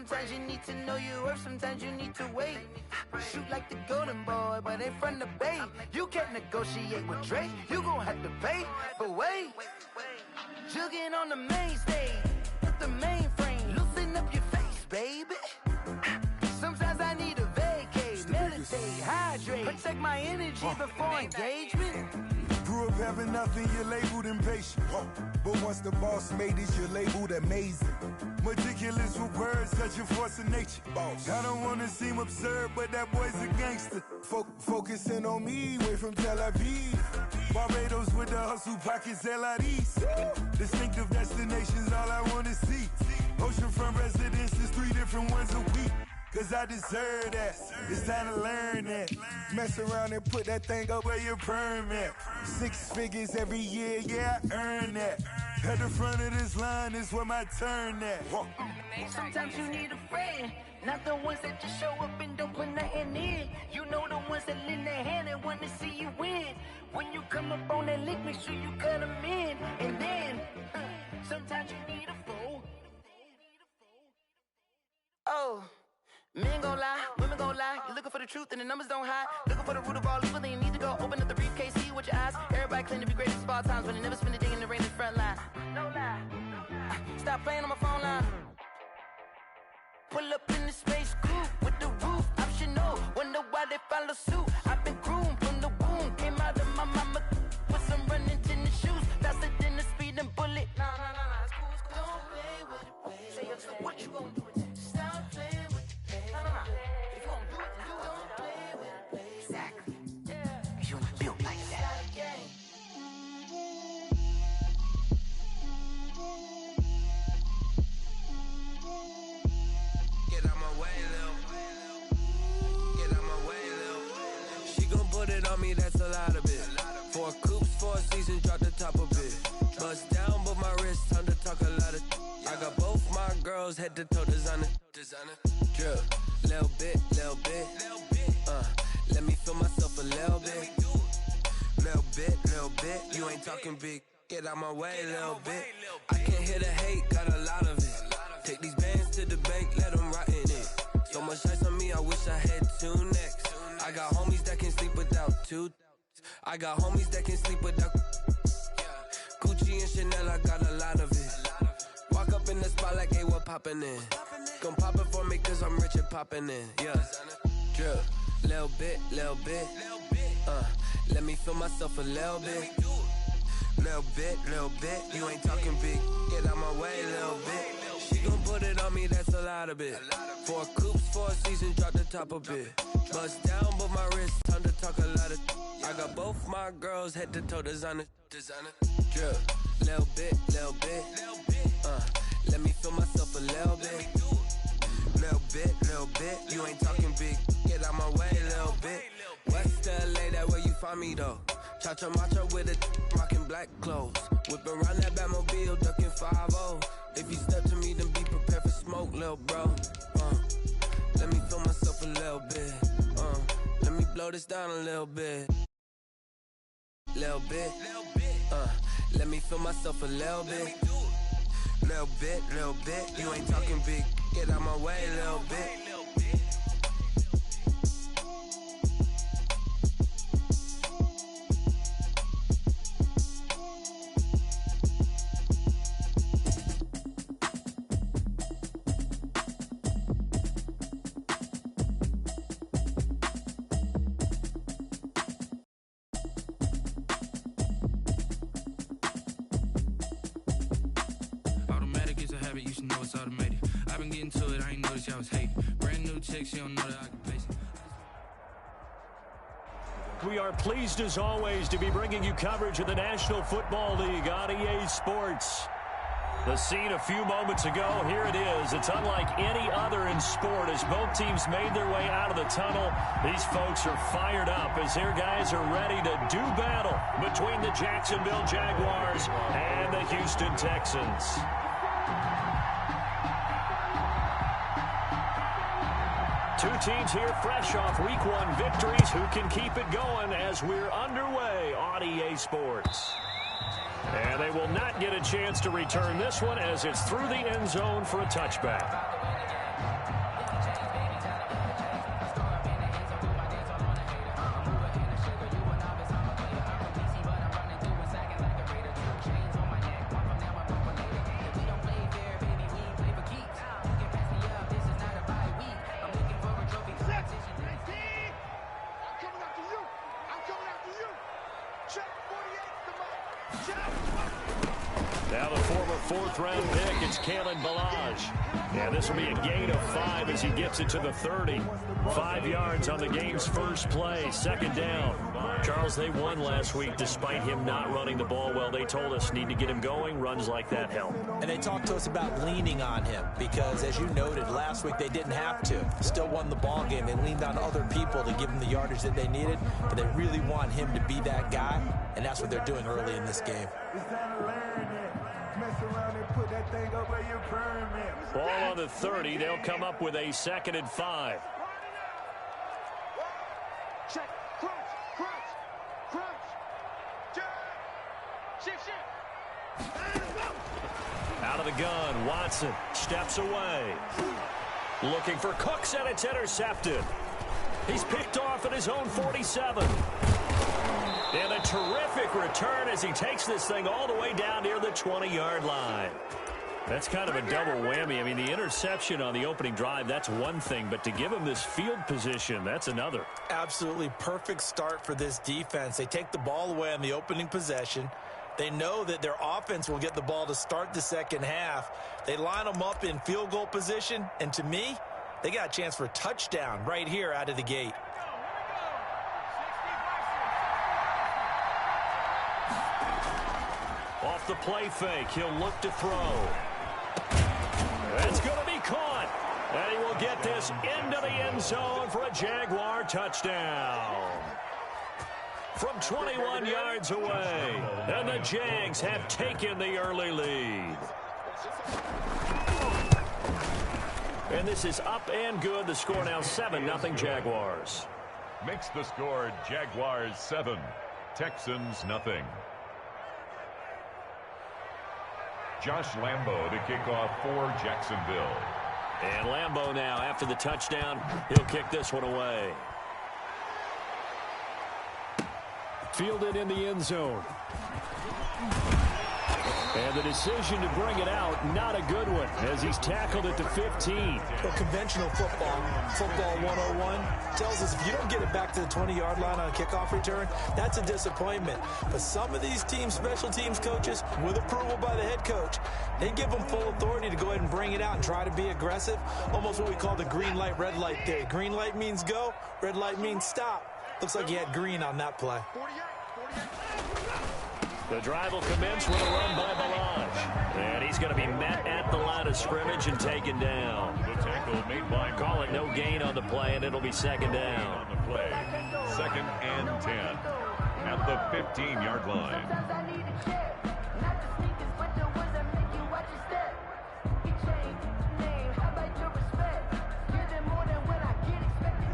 Sometimes you need to know your worth, sometimes you need to wait. Shoot like the golden boy, but ain't from the bay. You can't negotiate with Drake, you gon' have to pay. But wait, jugging on the main stage, with the mainframe, loosen up your face, baby. Sometimes I need a vacate, meditate, hydrate, protect my energy before engagement. Grew up having nothing, you're labeled impatient. But once the boss made it, you're labeled amazing. Meticulous with words, such a force of nature. I don't wanna seem absurd, but that boy's a gangster. Focusing on me, way from Tel Aviv. Barbados with the hustle pockets, LIDs. Distinctive destinations, all I wanna see. Oceanfront residences, 3 different ones a week. Cause I deserve that, it's time to learn that. Mess around and put that thing up where your permit. 6 figures every year, yeah, I earn that. At the front of this line is where my turn at. Sometimes you need a friend, not the ones that just show up and don't put nothing in. You know the ones that lend their hand and wanna see you win. When you come up on that lick, make sure you cut them in. And then, sometimes you need a fool. Oh. Men gon' lie, women gon' lie. You're looking for the truth and the numbers don't hide. Looking for the root of all evil, then you need to go open up the briefcase, see with your eyes. Everybody claim to be greatest of all times, but they never spend a day in the rain in the front line. No lie. Stop playing on my phone line. Pull up in the space coupe with the roof optional. Wonder why they follow suit. I've been groomed from the womb. Came out of my mama with some running tennis shoes. Faster than the speeding bullet. Nah, it's cool, it's cool. Don't play with it, baby. Say yo, what you gon' do? Stop playing. If you gon' do it, then you don't play with it, baby. Exactly. Yeah. You built like that. Get out my way, Lil. Get out my way, Lil. She gon' put it on me, that's a lot of it. 4 coops, 4 seasons, drop the top of it. Bust down, but my wrist, time to talk a lot of. I got both my girls head to toe designer. Drip, little bit. Let me feel myself a little bit. Little bit. You ain't talking big. Get out my way, little bit. I can't hear the hate, got a lot of it. Take these bands to the bank, let them rot in it. So much ice on me, I wish I had 2 necks. I got homies that can sleep without 2. I got homies that can sleep without Gucci and Chanel, I got a lot of it. Walk up in the spot like, hey, what poppin' in? Gon' pop it for me cause I'm rich and poppin' in, yeah. Drip, little bit. Let me feel myself a little bit. Little bit. You ain't talking big. Get out my way, little bit. She gon' put it on me, that's a lot of it. 4 coops, 4 seasons, drop the top a bit. Bust down, but my wrist, time to talk a lot of. I got both my girls head to toe designer. Drip, little bit. Let me feel myself a little bit. Little bit. You ain't talking big. Get out my way, little bit. West LA, that where you find me though. Cha-cha matcha with a rockin' black clothes. Whip around that Batmobile, ducking 5-0. If you step to me, then be prepared for smoke, little bro. Let me feel myself a little bit. Let me blow this down a little bit. Little bit. Let me feel myself a little bit. Little bit. You ain't talking big. Get out my way, little bit. You should know it's automated. I've been getting to it, I ain't noticed y'all was hating. Brand new chick, she don't know the occupation. We are pleased as always to be bringing you coverage of the National Football League on EA Sports. The scene a few moments ago, here it is. It's unlike any other in sport as both teams made their way out of the tunnel. These folks are fired up as their guys are ready to do battle between the Jacksonville Jaguars and the Houston Texans. Two teams here fresh off Week 1 victories. Who can keep it going as we're underway on EA Sports? And they will not get a chance to return this one as it's through the end zone for a touchback. Now the former fourth-round pick, it's Kalen Ballage. And this will be a gain of 5 as he gets it to the 30. 5 yards on the game's first play, second down. Charles, they won last week despite him not running the ball well. They told us need to get him going. Runs like that help. And they talked to us about leaning on him because, as you noted, last week they didn't have to. Still won the ball game. They leaned on other people to give them the yardage that they needed, but they really want him to be that guy, and that's what they're doing early in this game. Ball on the 30. They'll come up with a 2nd and 5. Check. Crunch. Shift. Out of the gun, Watson steps away. Looking for Cooks, and it's intercepted. He's picked off at his own 47. And a terrific return as he takes this thing all the way down near the 20-yard line. That's kind of a double whammy. I mean, the interception on the opening drive, that's one thing, but to give him this field position, that's another. Absolutely perfect start for this defense. They take the ball away on the opening possession. They know that their offense will get the ball to start the second half. They line them up in field goal position, and to me, they got a chance for a touchdown right here out of the gate. Off the play fake, he'll look to throw. That's going to be caught. And he will get this into the end zone for a Jaguar touchdown. From 21 yards away. And the Jags have taken the early lead. And this is up and good. The score now 7-0 Jaguars. Makes the score Jaguars 7, Texans nothing. Josh Lambo to kick off for Jacksonville. And Lambo now, after the touchdown, he'll kick this one away. Fielded in the end zone. And the decision to bring it out, not a good one, as he's tackled at the 15. Well, conventional football 101, tells us if you don't get it back to the 20-yard line on a kickoff return, that's a disappointment. But some of these teams, special teams coaches, with approval by the head coach, they give them full authority to go ahead and bring it out and try to be aggressive, almost what we call the green light, red light theory. Green light means go, red light means stop. Looks like he had green on that play. The drive will commence with a run by Ballage. And he's going to be met at the line of scrimmage and taken down. The tackle made by Call it no gain on the play, and it'll be second down. On the play, 2nd and 10 at the 15-yard line.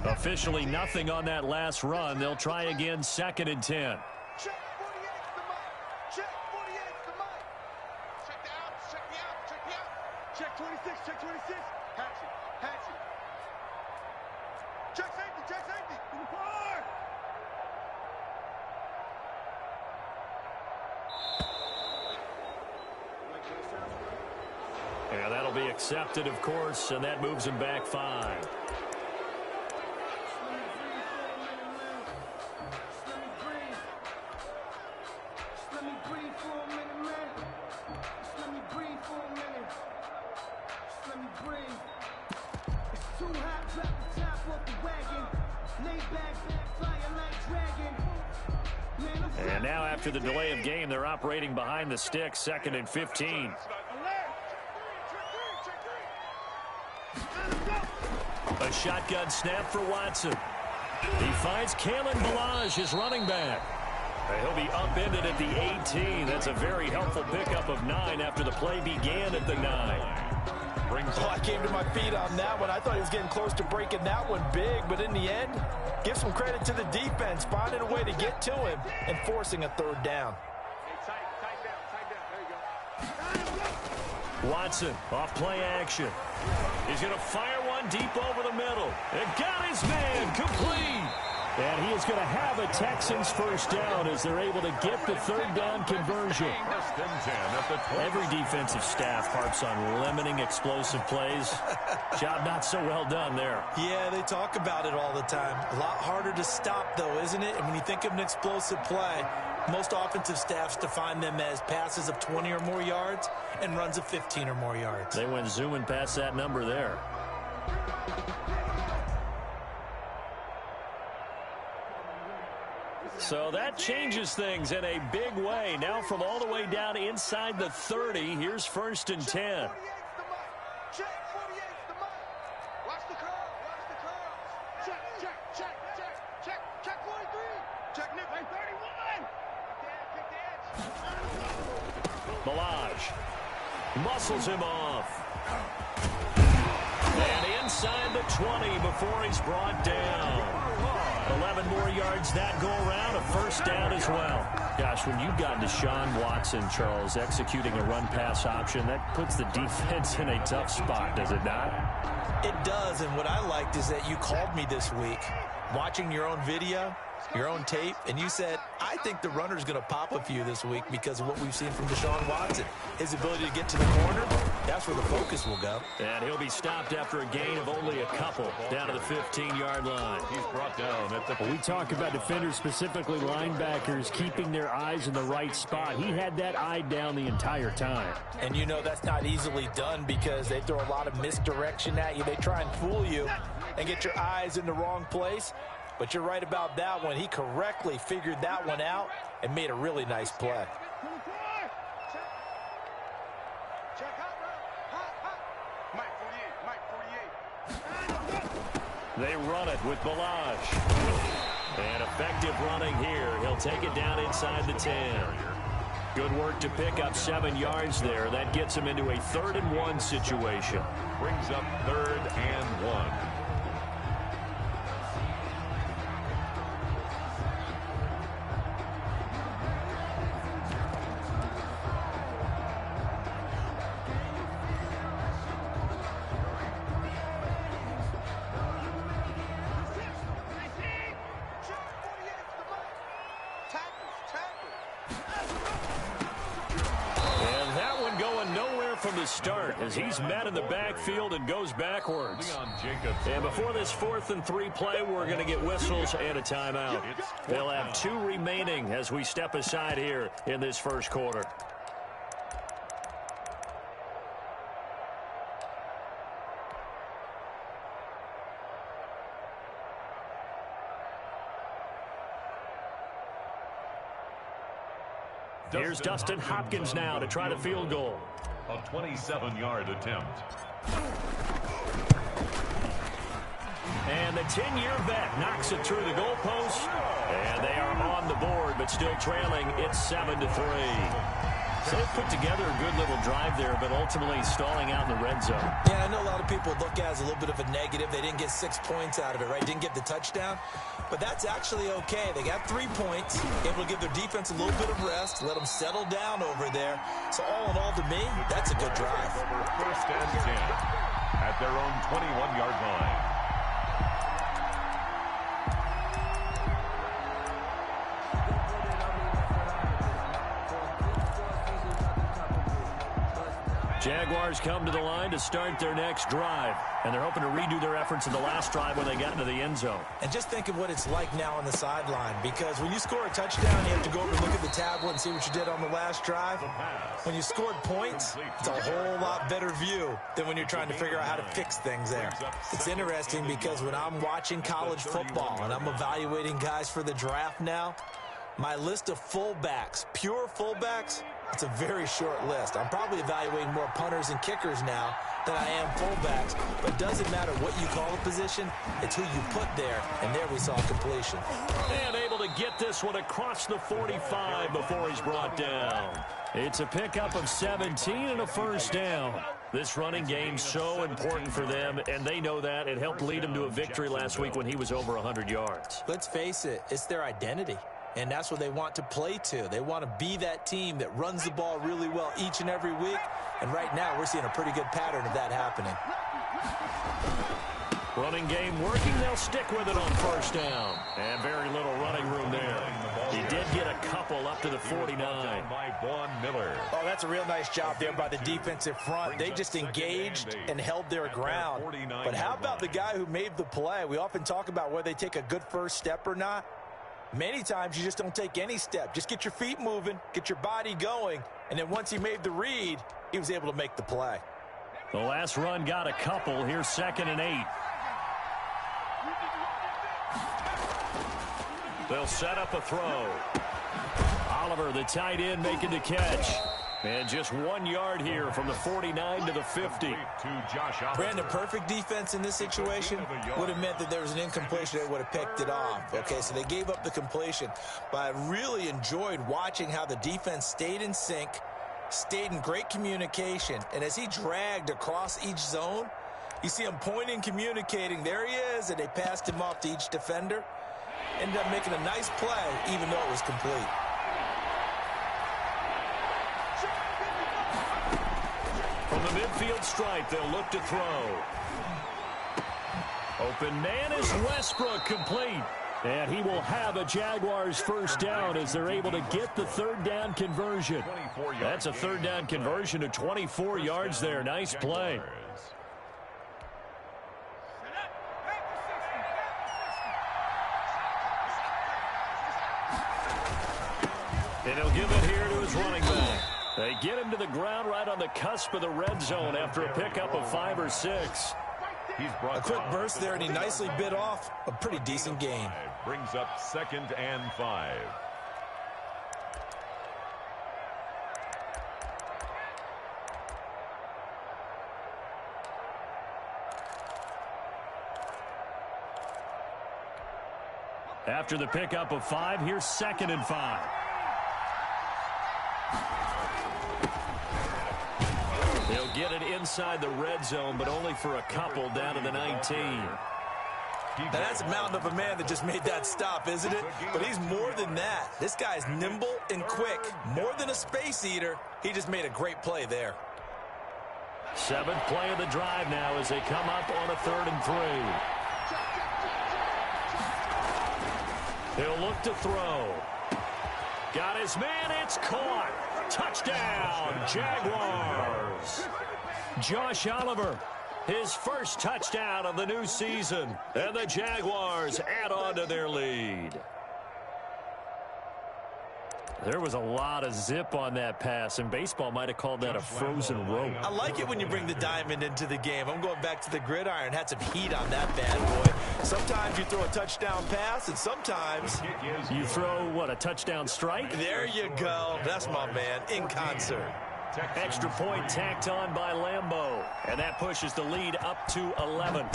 Officially nothing on that last run. They'll try again, 2nd and 10. Check 26. Hatch it. Check safety. Forward. And that'll be accepted, of course, and that moves him back 5. And now after the delay of game, they're operating behind the sticks, 2nd and 15. A shotgun snap for Watson. He finds Kalen Ballage, his running back. He'll be upended at the 18. That's a very helpful pickup of 9 after the play began at the 9. I came to my feet on that one. I thought he was getting close to breaking that one big, but in the end, give some credit to the defense, finding a way to get to him and forcing a 3rd down. Tight down. There you go. Watson off play action. He's going to fire one deep over the middle. And got his man complete. And he is going to have a Texans first down as they're able to get the third down conversion. First and 10 at the 20. Every defensive staff harps on limiting explosive plays. Job not so well done there. Yeah, they talk about it all the time. A lot harder to stop, though, isn't it? And when you think of an explosive play, most offensive staffs define them as passes of 20 or more yards and runs of 15 or more yards. They went zooming past that number there. So that changes things in a big way. Now from all the way down inside the 30, here's first and 10. Check, 48's the mark. Watch the curl, watch the curl. Check, check, check, check, check, check 43. Check Nick, 31. Kick the edge. Milage muscles him off. And inside the 20 before he's brought down. 11 more yards that go around, a first down as well. Gosh, when you've got Deshaun Watson, Charles, executing a run-pass option, that puts the defense in a tough spot, does it not? It does, and what I liked is that you called me this week, watching your own video, your own tape, and you said, I think the runner's going to pop a few this week because of what we've seen from Deshaun Watson. His ability to get to the corner, that's where the focus will go. And he'll be stopped after a gain of only a couple down to the 15-yard line. He's brought down at the... We talk about defenders, specifically linebackers, keeping their eyes in the right spot. He had that eye down the entire time. And you know that's not easily done because they throw a lot of misdirection at you. They try and fool you and get your eyes in the wrong place. But you're right about that one. He correctly figured that one out and made a really nice play. They run it with Milage. And effective running here. He'll take it down inside the 10. Good work to pick up 7 yards there. That gets him into a 3rd and 1 situation. Brings up 3rd and 1. From the start as he's met in the backfield and goes backwards. And before this 4th and 3 play, we're going to get whistles and a timeout. They'll have 2 remaining as we step aside here in this first quarter. Here's Dustin Hopkins now to try the field goal. A 27-yard attempt. And the 10-year vet knocks it through the goalpost. And they are on the board, but still trailing. It's 7-3. So they've put together a good little drive there, but ultimately stalling out in the red zone. Yeah, I know a lot of people look at it as a little bit of a negative. They didn't get 6 points out of it, right? Didn't get the touchdown. But that's actually okay. They got 3 points, able to give their defense a little bit of rest, let them settle down over there. So all in all, to me, that's a good drive. First and 10 at their own 21-yard line. Jaguars come to the line to start their next drive, and they're hoping to redo their efforts in the last drive when they got into the end zone. And just think of what it's like now on the sideline, because when you score a touchdown, you have to go over and look at the tablet and see what you did on the last drive. When you scored points, it's a whole lot better view than when you're trying to figure out how to fix things there. It's interesting because when I'm watching college football and I'm evaluating guys for the draft now, my list of fullbacks, pure fullbacks, it's a very short list. I'm probably evaluating more punters and kickers now than I am fullbacks. But it doesn't matter what you call a position. It's who you put there. And there we saw completion. And able to get this one across the 45 before he's brought down. It's a pickup of 17 and a first down. This running game's so important for them, and they know that. It helped lead them to a victory last week when he was over 100 yards. Let's face it, it's their identity. And that's what they want to play to. They want to be that team that runs the ball really well each and every week. And right now, we're seeing a pretty good pattern of that happening. Running game working. They'll stick with it on first down. And very little running room there. He did get a couple up to the 49. By Vaughn Miller. Oh, that's a real nice job there by the defensive front. They just engaged and held their ground. But how about the guy who made the play? We often talk about whether they take a good first step or not. Many times you just don't take any step. Just get your feet moving, get your body going, and then once he made the read, he was able to make the play. The last run got a couple. Here's 2nd and 8. They'll set up a throw. Oliver, the tight end, making the catch. And just 1 yard here from the 49 to the 50. Brandon, perfect defense in this situation would have meant that there was an incompletion that would have picked it off. Okay, so they gave up the completion. But I really enjoyed watching how the defense stayed in sync, stayed in great communication. And as he dragged across each zone, you see him pointing, communicating. There he is, and they passed him off to each defender. Ended up making a nice play, even though it was complete. From the midfield stripe, they'll look to throw. Open man is Westbrook, complete. And he will have a Jaguars first down as they're able to get the 3rd down conversion. That's a 3rd down conversion to 24 yards there. Nice play. And he'll give it here to his running back. They get him to the ground right on the cusp of the red zone after a pickup of 5 or 6. A quick burst there, and he nicely bit off a pretty decent gain. Brings up 2nd and 5. After the pickup of 5, here's 2nd and 5. They'll get it inside the red zone, but only for a couple down to the 19. Now that's a mountain of a man that just made that stop, isn't it? But he's more than that. This guy's nimble and quick. More than a space eater. He just made a great play there. 7th play of the drive now as they come up on a 3rd and 3. He'll look to throw. Got his man. It's caught. Touchdown, Jaguars. Josh Oliver, his first touchdown of the new season. And the Jaguars add on to their lead. There was a lot of zip on that pass, and baseball might have called that a frozen rope. I like it when you bring the diamond into the game. I'm going back to the gridiron. Had some heat on that bad boy. Sometimes you throw a touchdown pass, and sometimes you throw, what, a touchdown strike? There you go. That's my man, in concert. Extra point tacked on by Lambeau, and that pushes the lead up to 11.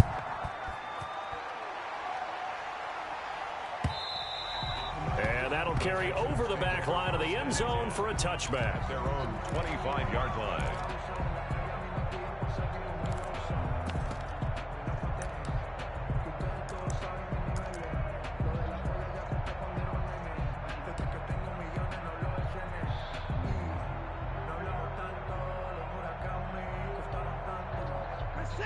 And that'll carry over the back line of the end zone for a touchback. Their own 25-yard line.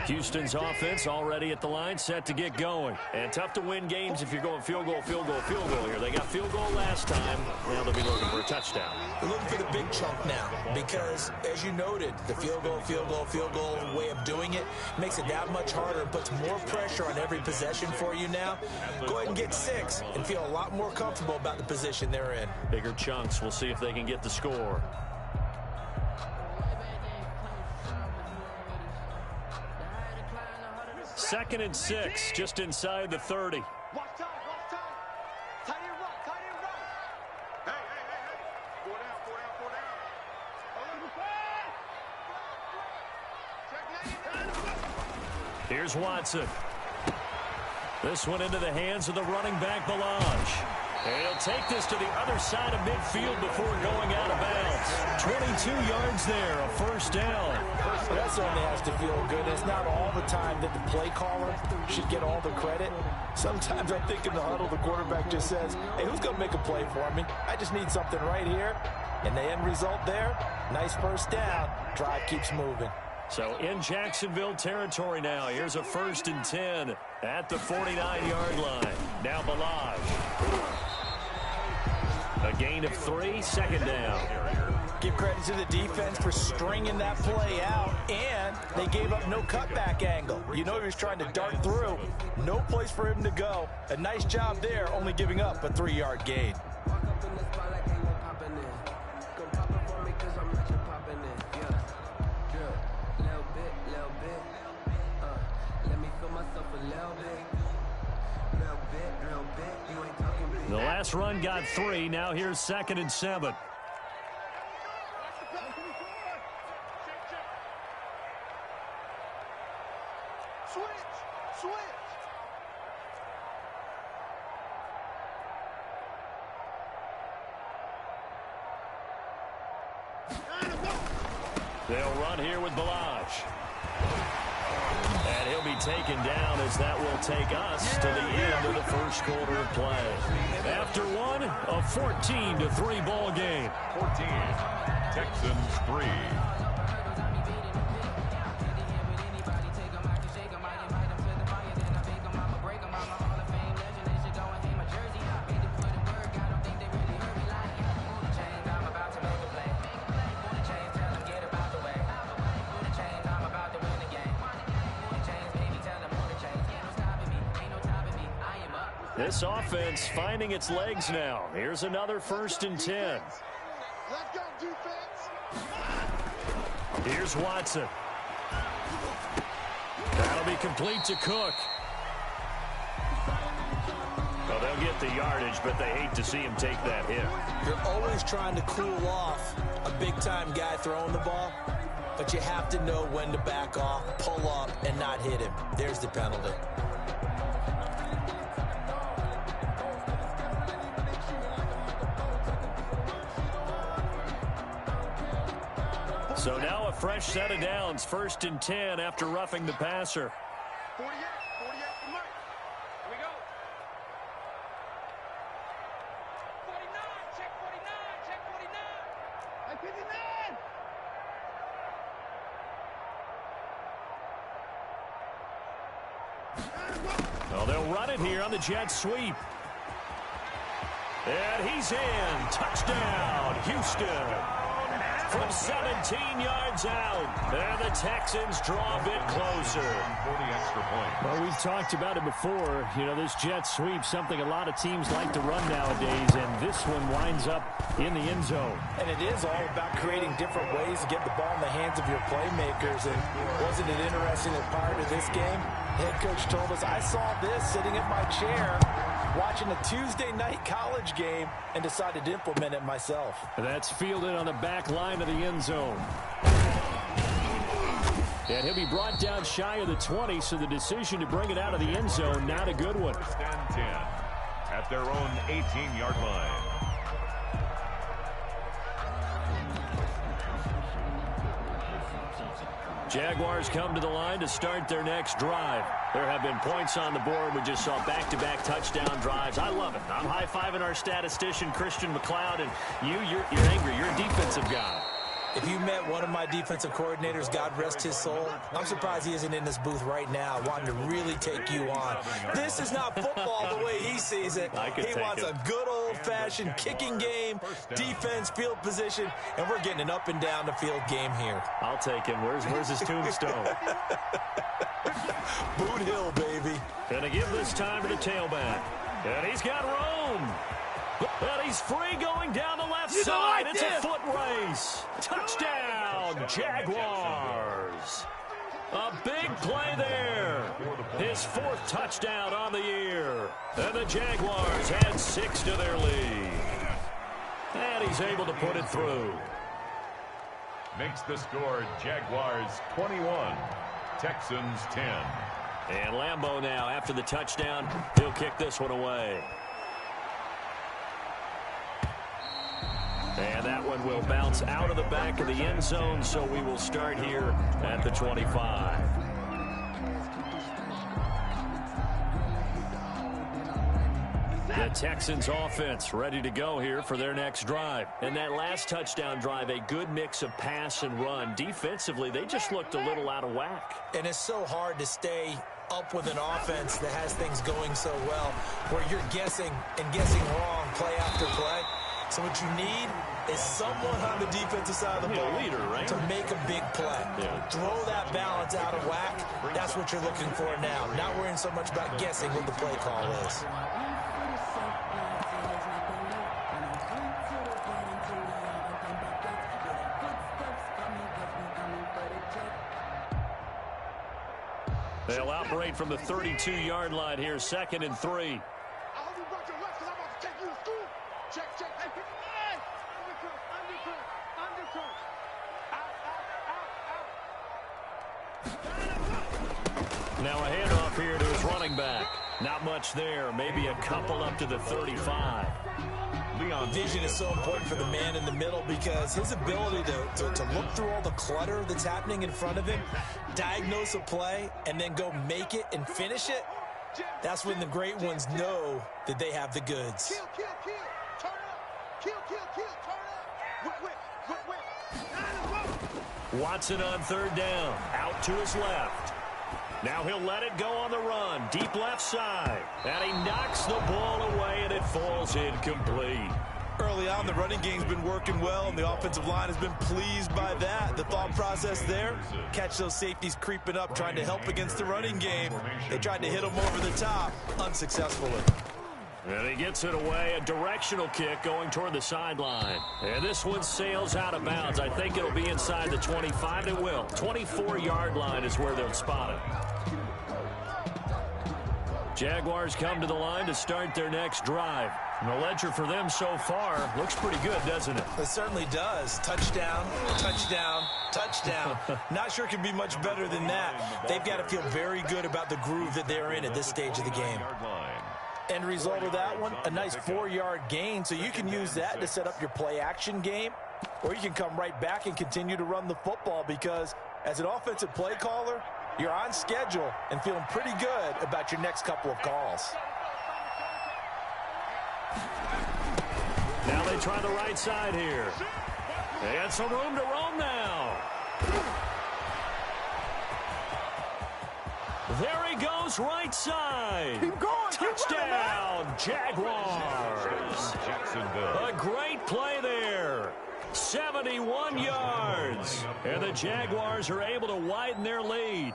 Houston's offense already at the line, set to get going. And tough to win games if you're going field goal, field goal, field goal here. They got field goal last time. Now they'll be looking for a touchdown. They're looking for the big chunk now because, as you noted, the field goal, field goal, field goal way of doing it makes it that much harder and puts more pressure on every possession for you now. Go ahead and get 6 and feel a lot more comfortable about the position they're in. Bigger chunks. We'll see if they can get the score. Second and 6, just inside the 30. Watch time, watch time. Tight end right, tight end right. Hey, hey, hey, hey. Four down, four down, four down. Here's Watson. This one into the hands of the running back, Balaj. And he'll take this to the other side of midfield before going out of bounds. 22 yards there, a first down. Well, that certainly has to feel good. It's not all the time that the play caller should get all the credit. Sometimes I think in the huddle, the quarterback just says, hey, who's going to make a play for me? I just need something right here. And the end result there, nice first down. Drive keeps moving. So in Jacksonville territory now. Here's a 1st and 10 at the 49-yard line. Now Balaj. A gain of 3, 2nd down. Give credit to the defense for stringing that play out, and they gave up no cutback angle. You know he was trying to dart through. No place for him to go. A nice job there, only giving up a 3-yard gain. The last run got 3. Now here's 2nd and 7. Switch. They'll run here with Balaj. And he'll be taken down as that will take us to the end of the first quarter of play. After one, a 14-3 ball game. 14, Texans 3. This offense finding its legs now. Here's another 1st and 10. Let's go, defense. Here's Watson. That'll be complete to Cook. Well, they'll get the yardage, but they hate to see him take that hit. You're always trying to cool off a big-time guy throwing the ball, but you have to know when to back off, pull up, and not hit him. There's the penalty. So now a fresh set of downs, 1st and 10 after roughing the passer. 48 for Mike. Here we go. 49, check 59. 59. Well, they'll run it here on the jet sweep. And he's in. Touchdown, Houston. From 17 yards out, and the Texans draw a bit closer. For the extra point. Well, we've talked about it before. You know, this jet sweep, something a lot of teams like to run nowadays, and this one winds up in the end zone. And it is all about creating different ways to get the ball in the hands of your playmakers. And wasn't it interesting that prior to this game, head coach told us, I saw this sitting in my chair watching a Tuesday night college game and decided to implement it myself. That's fielded on the back line of the end zone. And he'll be brought down shy of the 20, so the decision to bring it out of the end zone, not a good one. 1st and 10 at their own 18-yard line. Jaguars come to the line to start their next drive. There have been points on the board. We just saw back-to-back touchdown drives. I love it. I'm high-fiving our statistician, Christian McLeod, and you're angry. You're a defensive guy. If you met one of my defensive coordinators, God rest his soul, I'm surprised he isn't in this booth right now wanting to really take you on. This is not football the way he sees it. He wants a good old-fashioned kicking game, defense, field position, and we're getting an up-and-down-the-field game here. I'll take him. Where's his tombstone? Boot Hill, baby. Gonna give this time to the tailback. And he's got room. And he's free going down the left side. It's a foot race. Touchdown, Jaguars. A big play there. His 4th touchdown on the year. And the Jaguars add 6 to their lead. And he's able to put it through. Makes the score Jaguars 21, Texans 10. And Lambeau now, after the touchdown, he'll kick this one away. And that one will bounce out of the back of the end zone, so we will start here at the 25. The Texans offense ready to go here for their next drive. And that last touchdown drive, a good mix of pass and run. Defensively, they just looked a little out of whack. And it's so hard to stay up with an offense that has things going so well, where you're guessing and guessing wrong play after play. So what you need is someone on the defensive side of the ball to make a big play. Throw that balance out of whack. That's what you're looking for now. Not worrying so much about guessing what the play call is. They'll operate from the 32-yard line here, 2nd and 3. I hope you brought your left because I'm about to take you to school. Check, check, check. Undercut. Out. Now a handoff here to his running back. Not much there. Maybe a couple up to the 35. Vision is so important for the man in the middle because his ability to look through all the clutter that's happening in front of him, diagnose a play, and then go make it and finish it, that's when the great ones know that they have the goods. Kill. Turn up. Kill. Turn up. Watson on 3rd down. Out to his left. Now he'll let it go on the run. Deep left side. And he knocks the ball away, and it falls incomplete. Early on, the running game's been working well, and the offensive line has been pleased by that. The thought process there, catch those safeties creeping up, trying to help against the running game. They tried to hit them over the top, unsuccessfully. And he gets it away, a directional kick going toward the sideline. And this one sails out of bounds. I think it'll be inside the 25. It will. 24-yard line is where they'll spot it. Jaguars come to the line to start their next drive. And the ledger for them so far looks pretty good, doesn't it? It certainly does. Touchdown. Not sure it can be much better than that. They've got to feel very good about the groove that they're in at this stage of the game. End result of that one, a nice 4-yard gain, so you can use that to set up your play-action game, or you can come right back and continue to run the football because as an offensive play caller, you're on schedule and feeling pretty good about your next couple of calls. Now they try the right side here. They got some room to roam now. There he goes, right side. Keep going. Touchdown, Jaguars. Jacksonville. A great play there. 71 yards. And the Jaguars are able to widen their lead.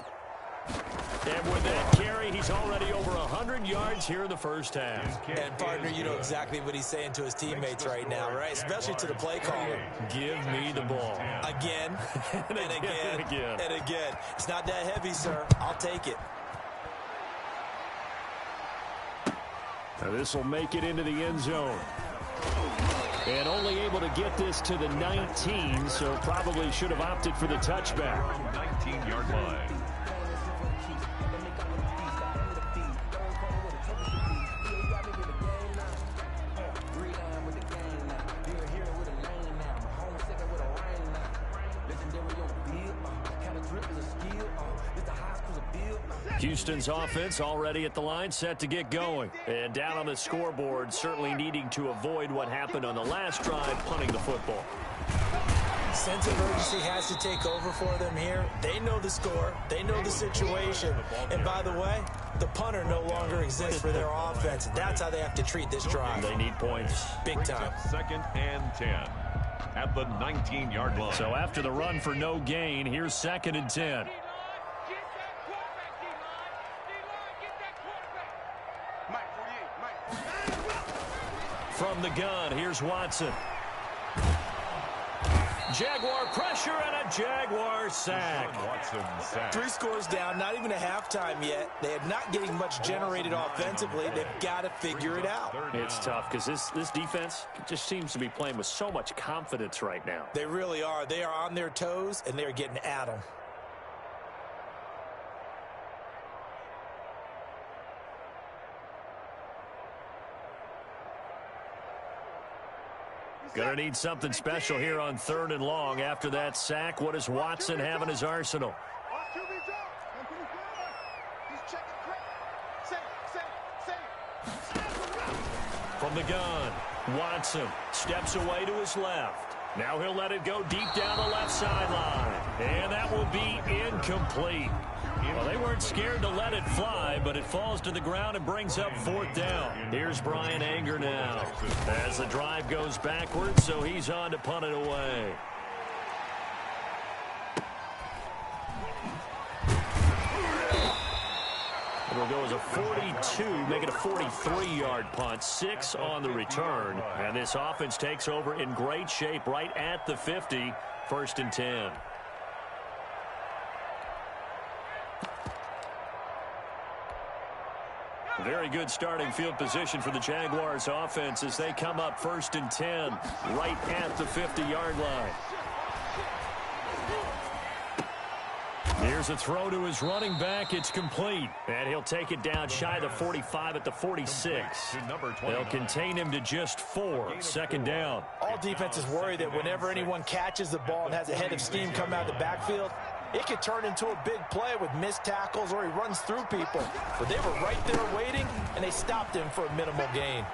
And with that carry, he's already over 100 yards here in the first half. And, partner, you know exactly what he's saying to his teammates right now, right? Especially to the play caller. Give me the ball. Again, and again. It's not that heavy, sir. I'll take it. Now this will make it into the end zone. And only able to get this to the 19, so probably should have opted for the touchback. 19-yard line. Houston's offense already at the line, set to get going. And down on the scoreboard, certainly needing to avoid what happened on the last drive, punting the football. Sense of urgency has to take over for them here. They know the score. They know the situation. And by the way, the punter no longer exists for their offense. That's how they have to treat this drive. They need points. Big time. 2nd and 10 at the 19-yard line. So after the run for no gain, here's 2nd and 10. From the gun, here's Watson. Jaguar pressure and a Jaguar sack. Watson sack. 3 scores down, not even a halftime yet. They are not getting much generated offensively. They've got to figure it out. It's tough because this defense just seems to be playing with so much confidence right now. They really are. They are on their toes, and they're getting at them. Gonna need something special here on 3rd and long. After that sack, what does Watson have in his arsenal? From the gun, Watson steps away to his left. Now he'll let it go deep down the left sideline. And that will be incomplete. Well, they weren't scared to let it fly, but it falls to the ground and brings up 4th down. Here's Brian Anger now as the drive goes backwards, so he's on to punt it away. It'll go as a 42, make it a 43-yard punt, 6 on the return. And this offense takes over in great shape right at the 50, 1st and 10. Very good starting field position for the Jaguars offense as they come up 1st and 10 right at the 50-yard line. Here's a throw to his running back. It's complete. And he'll take it down shy of the 45 at the 46. They'll contain him to just 4. 2nd down. All defenses worry that whenever anyone catches the ball and has a head of steam come out of the backfield, it could turn into a big play with missed tackles or he runs through people. But they were right there waiting, and they stopped him for a minimal gain.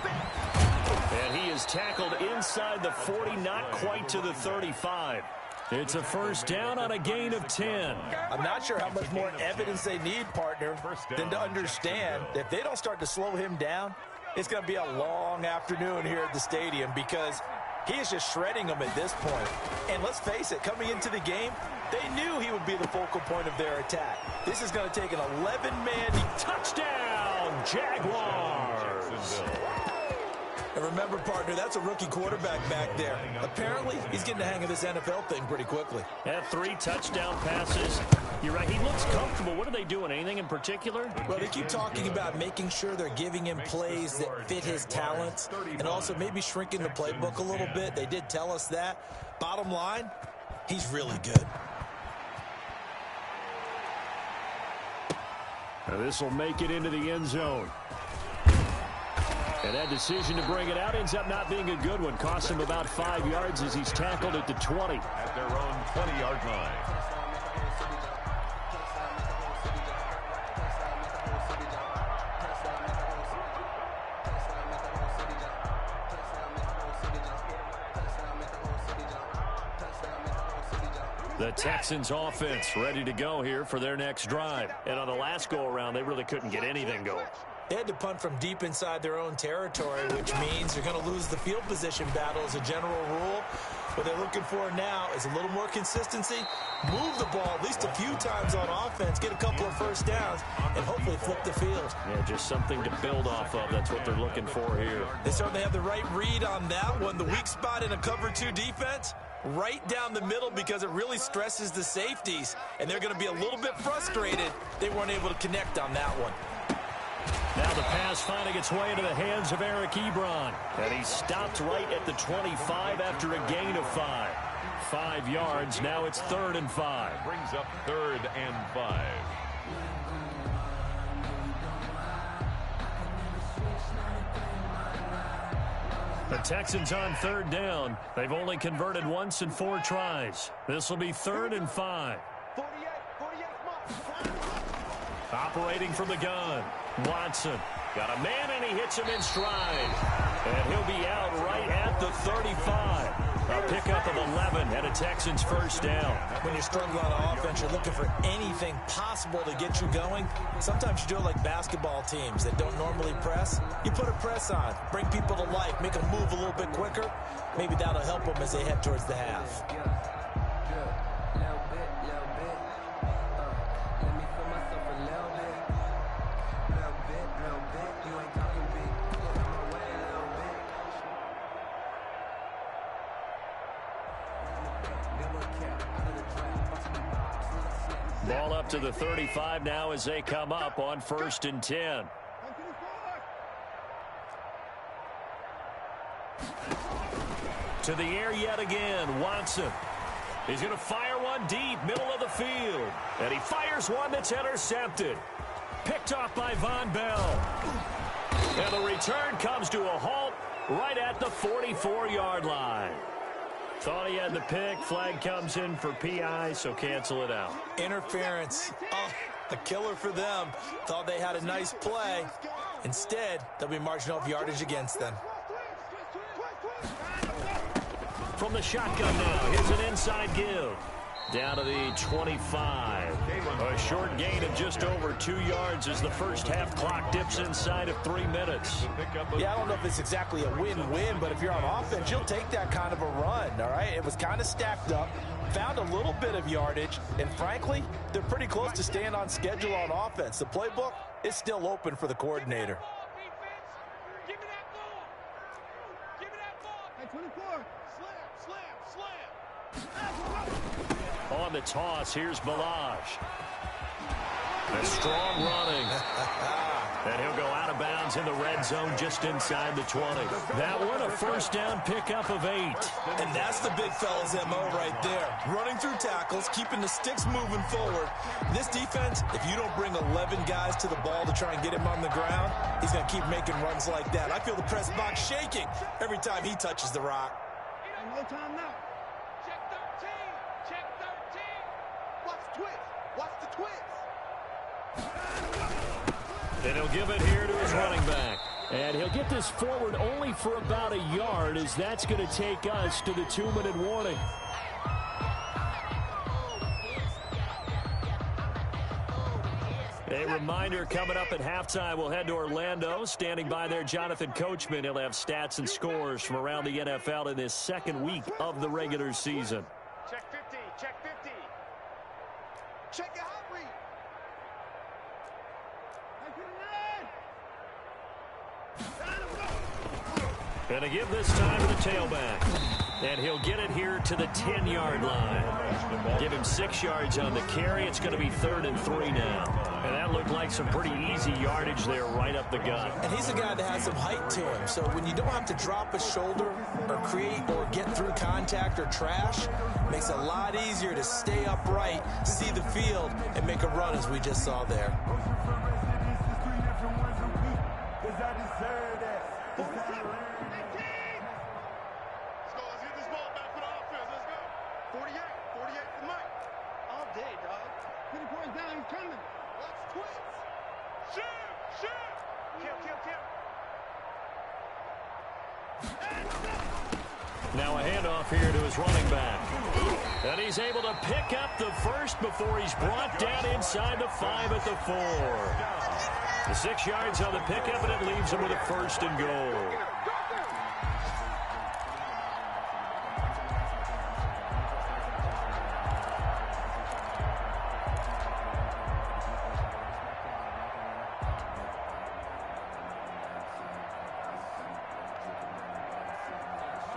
And he is tackled inside the 40, not quite to the 35. It's a 1st down on a gain of 10. I'm not sure how much more evidence they need, partner, than to understand that if they don't start to slow him down, it's going to be a long afternoon here at the stadium because he is just shredding them at this point. And let's face it, coming into the game, they knew he would be the focal point of their attack. This is going to take an 11-man touchdown, Jaguars. And remember, partner, that's a rookie quarterback back there. Apparently, he's getting the hang of this NFL thing pretty quickly. Had 3 touchdown passes. You're right, he looks comfortable. What are they doing? Anything in particular? Well, they keep talking about making sure they're giving him plays that fit his talents and also maybe shrinking the playbook a little bit. They did tell us that. Bottom line, he's really good. Now this will make it into the end zone. And that decision to bring it out ends up not being a good one. Costs him about 5 yards as he's tackled at the 20. At their own 20-yard line. The Texans offense ready to go here for their next drive. And on the last go-around, they really couldn't get anything going. They had to punt from deep inside their own territory, which means they're going to lose the field position battle as a general rule. What they're looking for now is a little more consistency, move the ball at least a few times on offense, get a couple of 1st downs, and hopefully flip the field. Yeah, just something to build off of. That's what they're looking for here. They certainly have the right read on that one. The weak spot in a cover 2 defense, right down the middle because it really stresses the safeties, and they're going to be a little bit frustrated they weren't able to connect on that one. Now the pass finding its way into the hands of Eric Ebron. And he stopped right at the 25 after a gain of 5. 5 yards. Now it's 3rd and 5. Brings up 3rd and 5. The Texans on 3rd down. They've only converted once in 4 tries. This will be 3rd and 5. Operating from the gun. Watson got a man, and he hits him in stride. And he'll be out right at the 35. A pickup of 11 and a Texans 1st down. When you're struggling on offense, you're looking for anything possible to get you going. Sometimes you do it like basketball teams that don't normally press. You put a press on, bring people to life, make them move a little bit quicker. Maybe that'll help them as they head towards the half. Ball up to the 35 now as they come up on 1st and 10. To the air yet again, Watson. He's going to fire one deep, middle of the field. And he fires one that's intercepted. Picked off by Von Bell. And the return comes to a halt right at the 44-yard line. Thought he had the pick. Flag comes in for PI, so cancel it out. Interference. Oh, A killer for them. Thought they had a nice play. Instead, they'll be marching off yardage against them. From the shotgun now, here's an inside give. Down to the 25. A short gain of just over 2 yards as the first half clock dips inside of 3 minutes. Yeah, I don't know if it's exactly a win-win, but if you're on offense, you'll take that kind of a run, all right? It was kind of stacked up, found a little bit of yardage, and frankly, they're pretty close to staying on schedule on offense. The playbook is still open for the coordinator. Give me that ball. Give me that ball. Hey, 24. Slam. On the toss, here's Balaj. A strong running. And he'll go out of bounds in the red zone just inside the 20. That one a first down pickup of 8. And that's the big fella's MO right there. Running through tackles, keeping the sticks moving forward. This defense, if you don't bring 11 guys to the ball to try and get him on the ground, he's going to keep making runs like that. I feel the press box shaking every time he touches the rock. No time now. Check 13. Check 13. Watch the twist. Watch the twist. And he'll give it here to his running back. And he'll get this forward only for about a yard, as that's going to take us to the 2-minute warning. A reminder, coming up at halftime, we'll head to Orlando. Standing by there, Jonathan Coachman. He'll have stats and scores from around the NFL in this second week of the regular season. Check 50. Check 50. Check your hot read. And to give this time to the tailback. And he'll get it here to the 10-yard line. Give him 6 yards on the carry. It's going to be 3rd and 3 now. And that looked like some pretty easy yardage there right up the gut. And he's a guy that has some height to him. So when you don't have to drop a shoulder or create or get through contact or trash, it makes it a lot easier to stay upright, see the field, and make a run as we just saw there. Now a handoff here to his running back. And he's able to pick up the first before he's brought down inside the 5 at the 4. The 6 yards on the pickup, and it leaves him with a 1st and goal.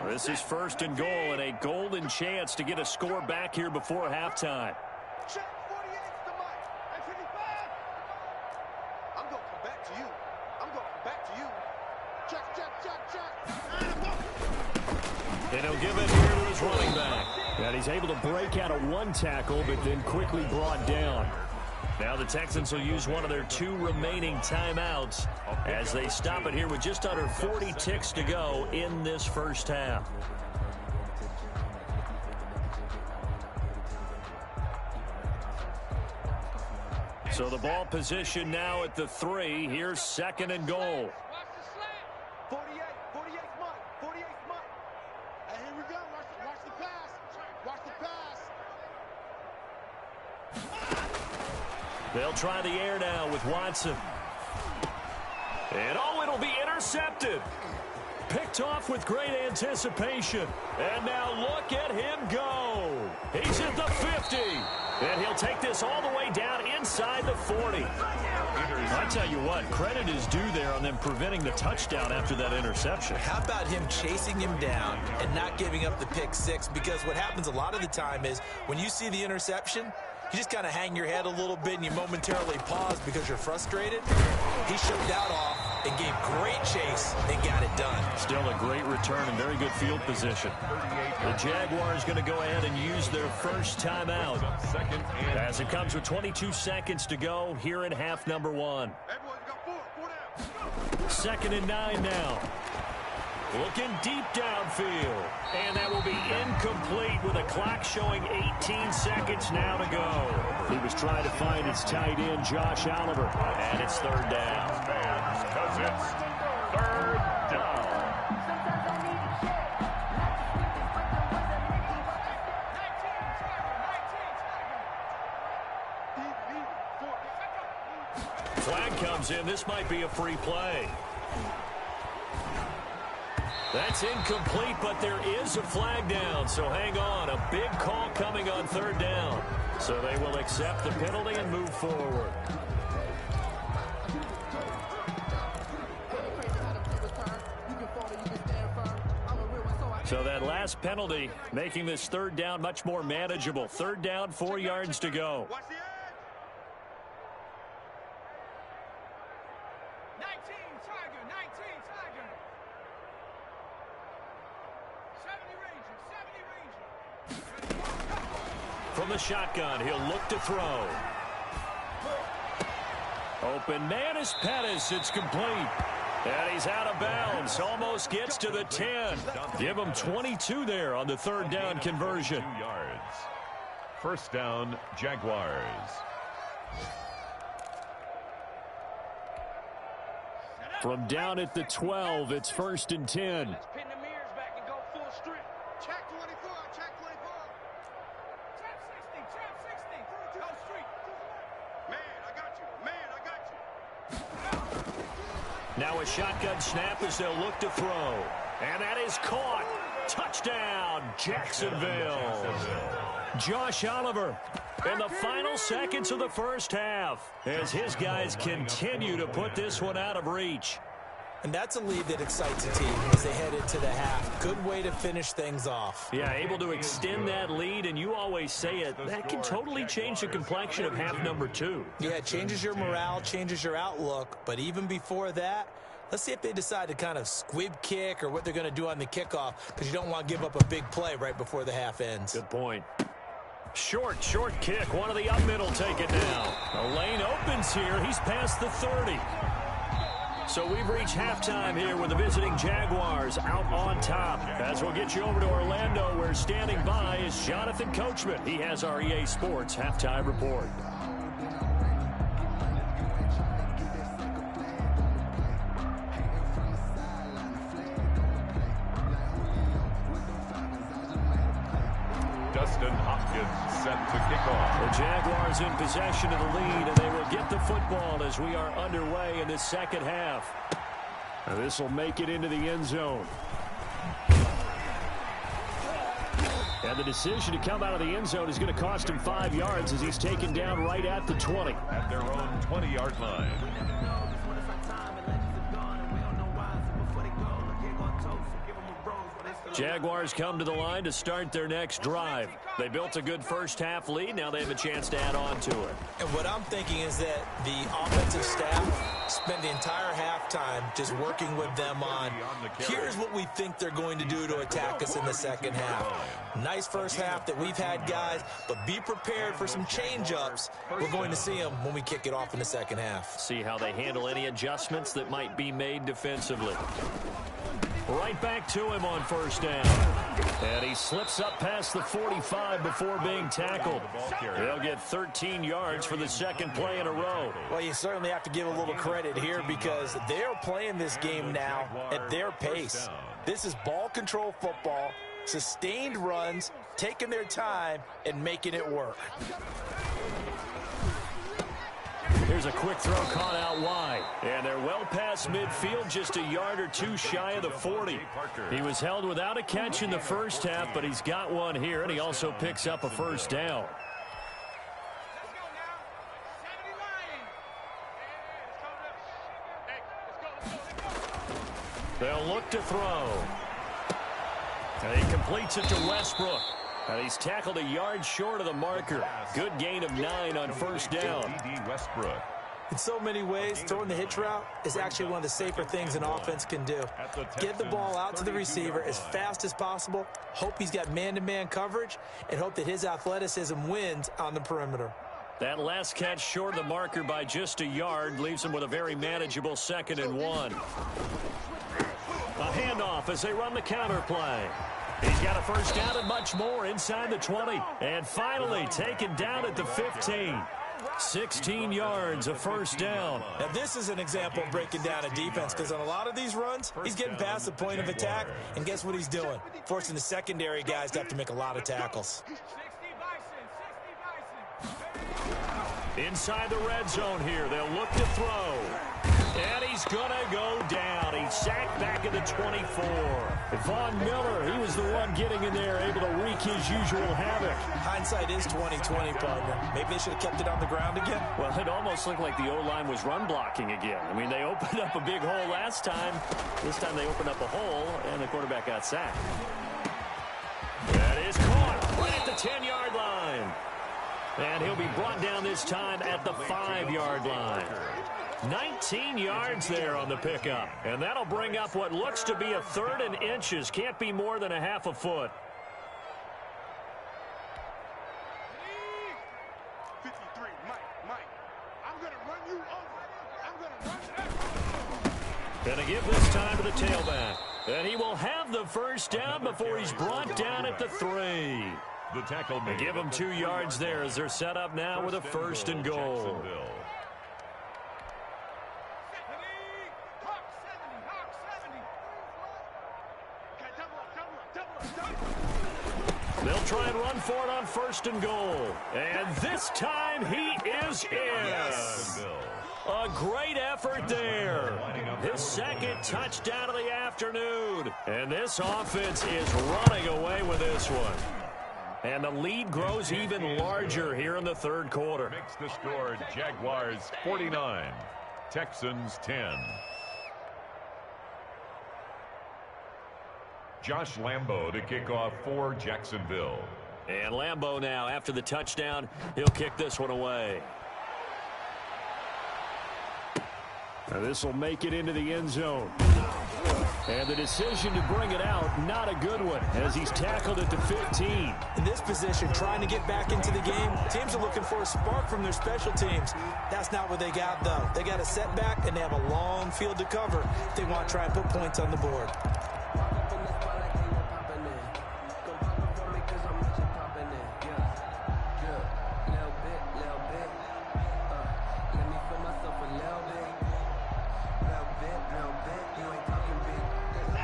This is 1st and goal, and a golden chance to get a score back here before halftime. Check 48's the mic. Hey, 55. I'm going to come back to you. I'm going to come back to you. Check. And he'll give it here to his running back. And he's able to break out of 1 tackle, but then quickly brought down. Now the Texans will use one of their 2 remaining timeouts as they stop it here with just under 40 ticks to go in this first half. So the ball position now at the 3. Here's 2nd and goal. 48's Mike. 48's Mike. And here we go. Watch the pass. Watch the pass. They'll try the air now with Watson. And it'll be intercepted. Picked off with great anticipation. And now look at him go. He's at the 50. And he'll take this all the way down inside the 40. I tell you what, credit is due there on them preventing the touchdown after that interception. How about him chasing him down and not giving up the pick 6? Because what happens a lot of the time is when you see the interception, you just kind of hang your head a little bit and you momentarily pause because you're frustrated. He shook that off and gave great chase and got it done. Still a great return and very good field position. The Jaguars going to go ahead and use their first timeout as it comes with 22 seconds to go here in half number 1. 2nd and 9 now. Looking deep downfield. And that will be incomplete with a clock showing 18 seconds now to go. He was trying to find his tight end, Josh Oliver. And it's third down. Because it's third down. Flag comes in. This might be a free play. That's incomplete, but there is a flag down, so hang on. A big call coming on third down. So they will accept the penalty and move forward. So that last penalty making this third down much more manageable. Third down, 4 yards to go. 19 Tiger. 70 Ranger. From the shotgun, he'll look to throw. Open man is Pettis. It's complete. And he's out of bounds. Almost gets to the 10. Give him 22 there on the third down conversion. 2 yards. First down, Jaguars. From down at the 12, it's 1st and 10. Let's pin the mirrors back and go full strip. Check 24. Check 24. Trap 60. Go street. Man, I got you. Now a shotgun snap as they'll look to throw. And that is caught. Touchdown, Jacksonville. Josh Oliver in the final seconds of the first half as his guys continue to put this one out of reach. And that's a lead that excites a team as they head into the half. Good way to finish things off. Yeah, able to extend that lead, and you always say it, that can totally change the complexion of half number 2. Yeah, it changes your morale, changes your outlook, but even before that, let's see if they decide to kind of squib kick or what they're going to do on the kickoff, because you don't want to give up a big play right before the half ends. Good point. Short kick. One of the up middle take it now. The lane opens here. He's past the 30. So we've reached halftime here with the visiting Jaguars out on top. As we'll get you over to Orlando, where standing by is Jonathan Coachman. He has our EA Sports halftime report. Dustin Hopkins set to kick off. The Jaguars in possession of the lead, and they will get the football as we are underway in this second half. This will make it into the end zone. And the decision to come out of the end zone is going to cost him 5 yards as he's taken down right at the 20. At their own 20-yard line. Jaguars come to the line to start their next drive. They built a good first half lead. Now they have a chance to add on to it. And what I'm thinking is that the offensive staff spent the entire halftime just working with them on, here's what we think they're going to do to attack us in the second half. Nice first half that we've had, guys, but be prepared for some change-ups. We're going to see them when we kick it off in the second half. See how they handle any adjustments that might be made defensively. Right back to him on first down. And he slips up past the 45 before being tackled. He'll get 13 yards for the second play in a row. Well, you certainly have to give a little credit here because they're playing this game now at their pace. This is ball control football, sustained runs, taking their time, and making it work. Here's a quick throw caught out wide. And they're well past midfield, just a yard or two shy of the 40. He was held without a catch in the first half, but he's got one here, and he also picks up a first down. They'll look to throw. And he completes it to Westbrook. And he's tackled a yard short of the marker. Good gain of 9 on first down. Westbrook. In so many ways, throwing the hitch route is actually one of the safer things an offense can do. Get the ball out to the receiver as fast as possible, hope he's got man-to-man coverage, and hope that his athleticism wins on the perimeter. That last catch short of the marker by just a yard leaves him with a very manageable 2nd and 1. A handoff as they run the counter play. He's got a first down and much more inside the 20. And finally taken down at the 15. 16 yards, a first down. Now, this is an example of breaking down a defense, because on a lot of these runs, he's getting past the point of attack, and guess what he's doing? Forcing the secondary guys to have to make a lot of tackles. Inside the red zone here, they'll look to throw. And he's going to go down. He's sacked back at the 24. Von Miller, he was the one getting in there, able to wreak his usual havoc. Hindsight is 20/20, partner. Maybe they should have kept it on the ground again. Well, it almost looked like the O-line was run blocking again. I mean, they opened up a big hole last time. This time they opened up a hole, and the quarterback got sacked. That is caught right at the 10-yard line. And he'll be brought down this time at the 5-yard line. 19 yards there on the pickup. And that'll bring up what looks to be a third and inches. Can't be more than a half a foot. 53, Mike, I'm going to run you over. I'm going to run you over. Going to give this time to the tailback. And he will have the first down before he's brought down at the 3. The tackle made. Give him 2 yards there as they're set up now with a first and goal. They'll try and run for it on first and goal. And this time he is in. Yes. A great effort there. His second touchdown of the afternoon. And this offense is running away with this one. And the lead grows even larger here in the third quarter. Makes the score Jaguars 49, Texans 10. Josh Lambo to kick off for Jacksonville. And Lambo now, after the touchdown, he'll kick this one away. Now this will make it into the end zone. And the decision to bring it out, not a good one, as he's tackled at the 15. In this position, trying to get back into the game, teams are looking for a spark from their special teams. That's not what they got, though. They got a setback, and they have a long field to cover if they want to try and put points on the board.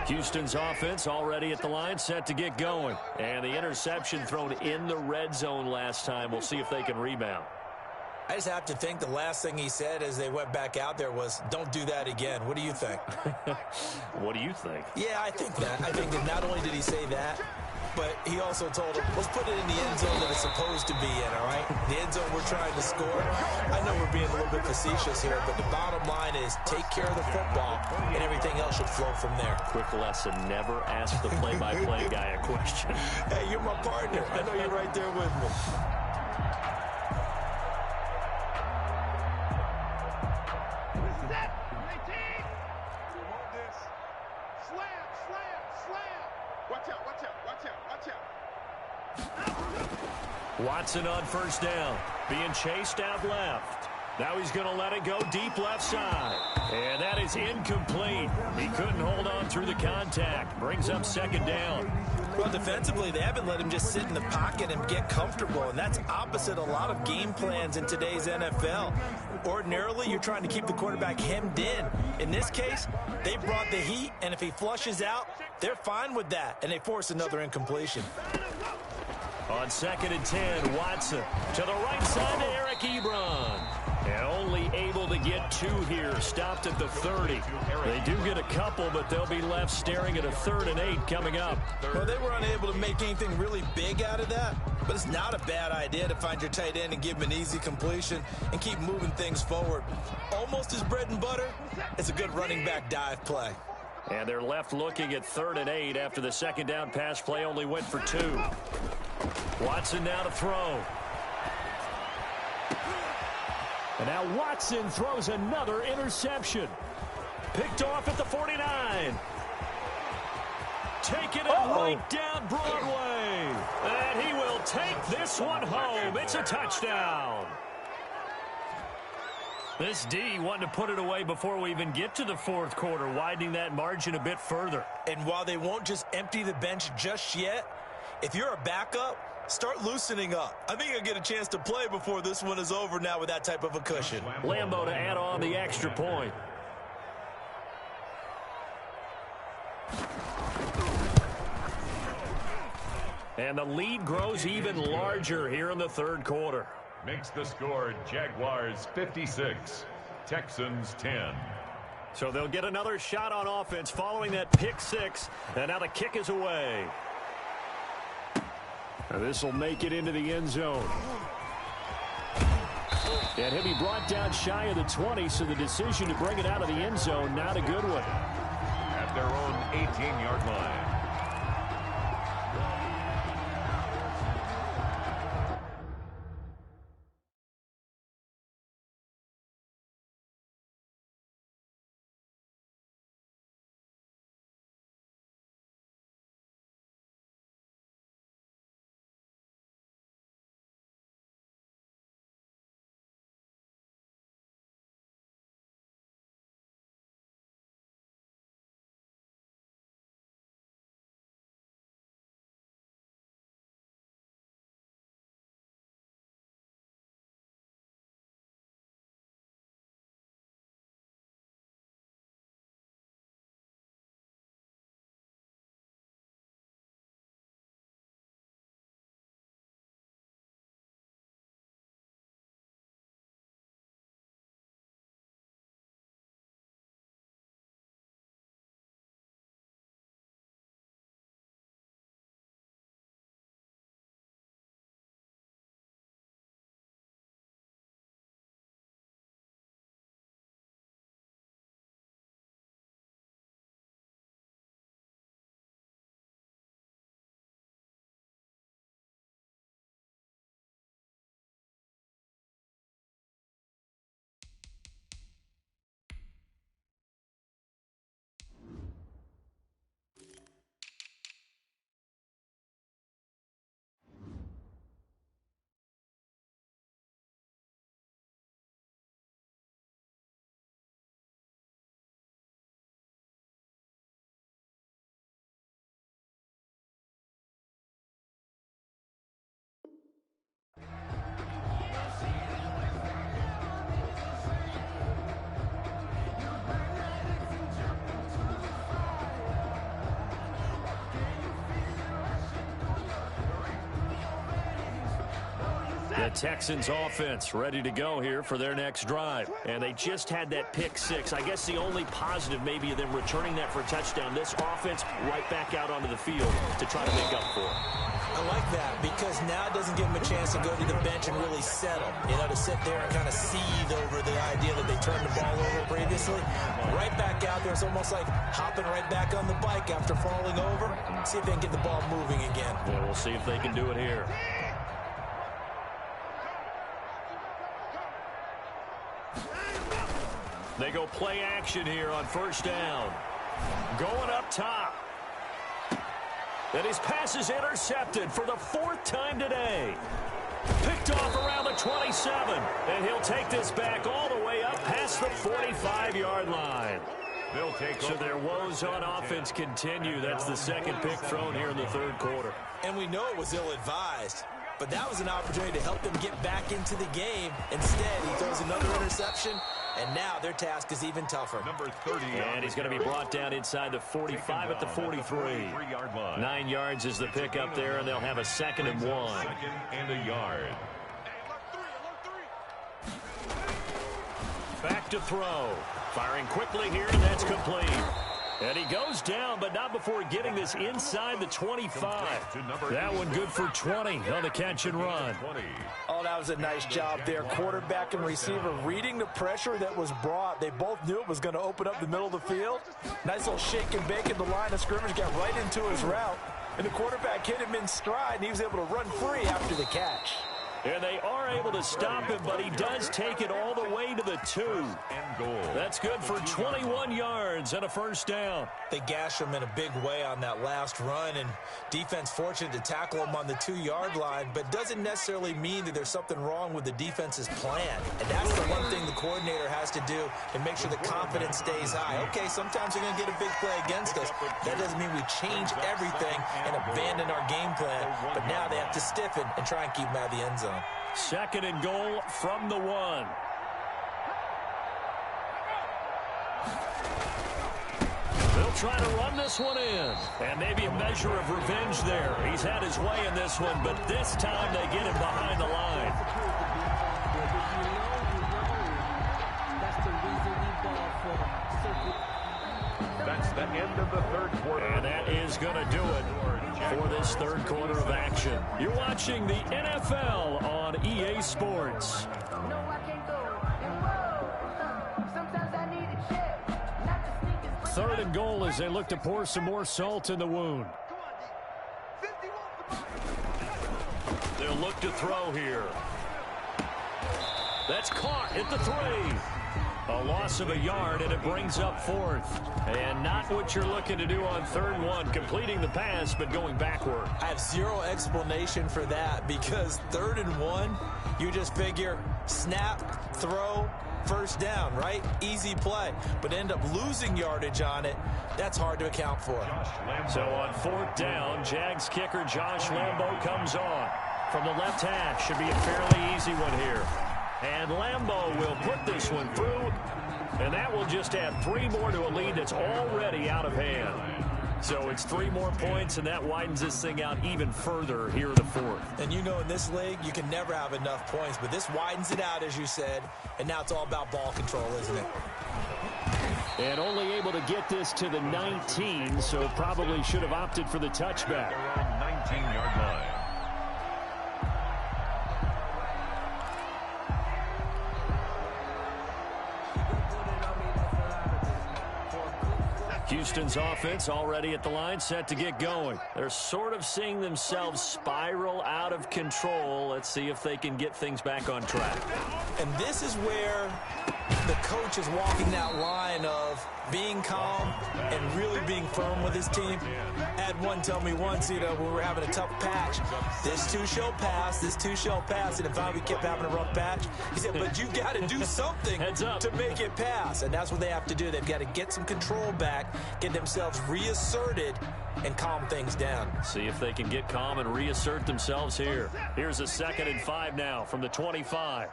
Houston's offense already at the line, set to get going. And the interception thrown in the red zone last time. We'll see if they can rebound. I just have to think the last thing he said as they went back out there was, don't do that again. What do you think? What do you think? Yeah, I think that. I think that not only did he say that, but he also told him, let's put it in the end zone that it's supposed to be in, all right? The end zone we're trying to score. I know we're being a little bit facetious here, but the bottom line is take care of the football, and everything else should flow from there. Quick lesson, never ask the play-by-play guy a question. Hey, you're my partner. I know you're right there with me. Watson on first down, being chased out left. Now he's going to let it go deep left side. And that is incomplete. He couldn't hold on through the contact. Brings up second down. Well, defensively, they haven't let him just sit in the pocket and get comfortable, and that's opposite a lot of game plans in today's NFL. Ordinarily, you're trying to keep the quarterback hemmed in. In this case, they brought the heat, and if he flushes out, they're fine with that, and they force another incompletion. On second and 10, Watson to the right side to Eric Ebron. And only able to get 2 here, stopped at the 30. They do get a couple, but they'll be left staring at a 3rd and 8 coming up. Well, they were unable to make anything really big out of that, but it's not a bad idea to find your tight end and give him an easy completion and keep moving things forward. Almost his bread and butter. It's a good running back dive play. And they're left looking at 3rd and 8 after the second down pass play only went for 2. Watson now to throw. And now Watson throws another interception. Picked off at the 49. Taking it right down Broadway. And he will take this one home. It's a touchdown. This D wanting to put it away before we even get to the fourth quarter, widening that margin a bit further. And while they won't just empty the bench just yet, if you're a backup, start loosening up. I think you'll get a chance to play before this one is over now with that type of a cushion. Lambo to add on the extra point. And the lead grows even larger here in the third quarter. Makes the score Jaguars 56, Texans 10. So they'll get another shot on offense following that pick six. And now the kick is away. This will make it into the end zone. And he'll be brought down shy of the 20, so the decision to bring it out of the end zone, not a good one. At their own 18-yard line. The Texans offense ready to go here for their next drive. And they just had that pick six. I guess the only positive maybe of them returning that for a touchdown. This offense right back out onto the field to try to make up for it. I like that because now it doesn't give them a chance to go to the bench and really settle. You know, to sit there and kind of seethe over the idea that they turned the ball over previously. Right back out there. It's almost like hopping right back on the bike after falling over. See if they can get the ball moving again. Well, we'll see if they can do it here. They go play action here on first down. Going up top. And his pass is intercepted for the fourth time today. Picked off around the 27. And he'll take this back all the way up past the 45-yard line. So their woes on offense continue. That's the second pick thrown here in the third quarter. And we know it was ill-advised. But that was an opportunity to help them get back into the game. Instead, he throws another interception. And now their task is even tougher. Number 30. And he's going to be brought down inside the 45 at the 43. 9 yards is the pick up there, and they'll have a 2nd and 1. Second and a yard. Back to throw. Firing quickly here, and that's complete. And he goes down, but not before getting this inside the 25. That one good for 20 on the catch and run. Oh, that was a nice job there. Quarterback and receiver reading the pressure that was brought. They both knew it was going to open up the middle of the field. Nice little shake and bake at the line of scrimmage, got right into his route. And the quarterback hit him in stride, and he was able to run free after the catch. And they are able to stop him, but he does take it all the way to the 2. That's good for 21 yards and a first down. They gashed him in a big way on that last run, and defense fortunate to tackle him on the 2-yard line, but doesn't necessarily mean that there's something wrong with the defense's plan. And that's the one thing the coordinator has to do to make sure the confidence stays high. Okay, sometimes you're going to get a big play against us. That doesn't mean we change everything and abandon our game plan, but now they have to stiffen and try and keep him out of the end zone. 2nd and goal from the 1. They'll try to run this one in. And maybe a measure of revenge there. He's had his way in this one, but this time they get him behind the line. That's the end of the 3rd quarter. And that is going to do it for this 3rd quarter of action. You're watching the NFL on EA Sports. No, I can't go. Sometimes I need a check. Not to sneak his 3rd and goal as they look to pour some more salt in the wound. They'll look to throw here. That's caught at the 3. A loss of a yard, and it brings up 4th. And not what you're looking to do on 3rd and 1, completing the pass, but going backward. I have zero explanation for that, because 3rd and 1, you just figure snap, throw, first down, right? Easy play. But end up losing yardage on it. That's hard to account for. So on 4th down, Jags kicker Josh Lambo comes on. From the left hash, should be a fairly easy one here. And Lambo will put this one through, and that will just add 3 more to a lead that's already out of hand. So it's 3 more points, and that widens this thing out even further here in the 4th. And you know, in this league, you can never have enough points, but this widens it out, as you said, and now it's all about ball control, isn't it? And only able to get this to the 19, so probably should have opted for the touchback. Around 19-yard line. Houston's offense already at the line, set to get going. They're sort of seeing themselves spiral out of control. Let's see if they can get things back on track. And this is where the coach is walking that line of being calm and really being firm with his team. I had one tell me once, when we were having a tough patch, this too shall pass, this too shall pass. And if we kept having a rough patch, he said, but you got to do something to make it pass. And that's what they have to do. They've got to get some control back, get themselves reasserted, and calm things down. See if they can get calm and reassert themselves here. Here's a 2nd and 5 now from the 25.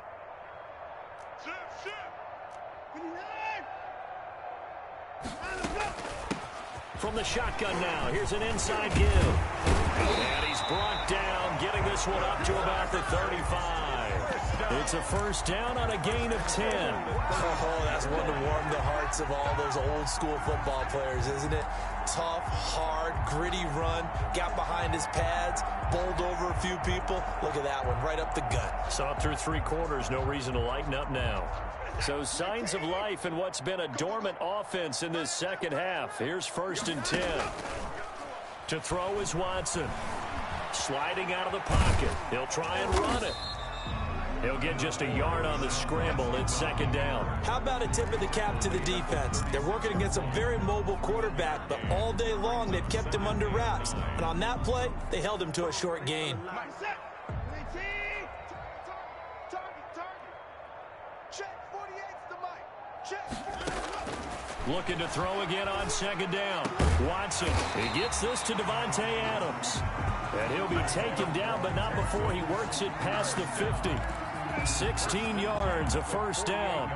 From the shotgun now, here's an inside give. And he's brought down, getting this one up to about the 35. It's a first down on a gain of 10. Oh, that's one to warm the hearts of all those old school football players, isn't it? Tough, hard, gritty run, got behind his pads, bowled over a few people. Look at that one, right up the gut. Saw through 3 quarters, no reason to lighten up now. So signs of life in what's been a dormant offense in this 2nd half. Here's 1st and 10. To throw is Watson. Sliding out of the pocket. He'll try and run it. He'll get just a yard on the scramble. It's 2nd down. How about a tip of the cap to the defense? They're working against a very mobile quarterback, but all day long they've kept him under wraps. And on that play, they held him to a short gain. Looking to throw again on 2nd down. Watson, he gets this to Devontae Adams. And he'll be taken down, but not before he works it past the 50. 16 yards, a first down.